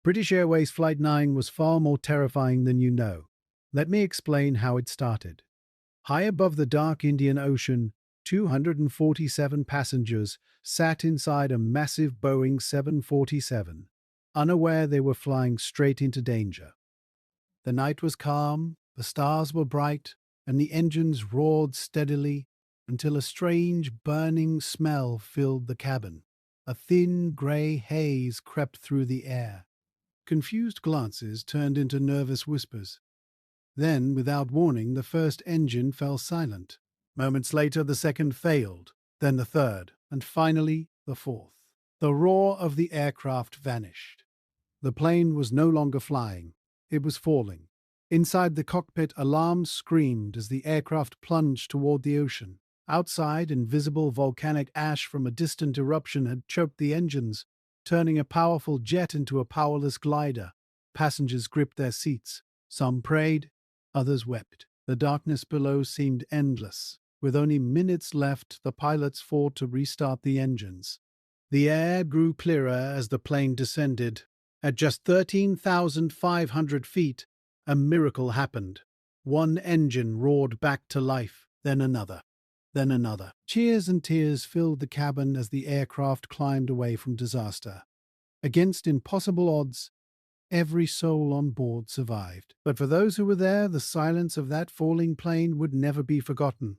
British Airways Flight 9 was far more terrifying than you know. Let me explain how it started. High above the dark Indian Ocean, 247 passengers sat inside a massive Boeing 747, unaware they were flying straight into danger. The night was calm, the stars were bright, and the engines roared steadily until a strange burning smell filled the cabin. A thin grey haze crept through the air. Confused glances turned into nervous whispers. Then, without warning, the first engine fell silent. Moments later, the second failed, then the third, and finally the fourth. The roar of the aircraft vanished. The plane was no longer flying. It was falling. Inside the cockpit, alarms screamed as the aircraft plunged toward the ocean. Outside, invisible volcanic ash from a distant eruption had choked the engines, turning a powerful jet into a powerless glider. Passengers gripped their seats. Some prayed, others wept. The darkness below seemed endless. With only minutes left, the pilots fought to restart the engines. The air grew clearer as the plane descended. At just 13,500 feet, a miracle happened. One engine roared back to life, then another, then another. Cheers and tears filled the cabin as the aircraft climbed away from disaster. Against impossible odds, every soul on board survived. But for those who were there, the silence of that falling plane would never be forgotten.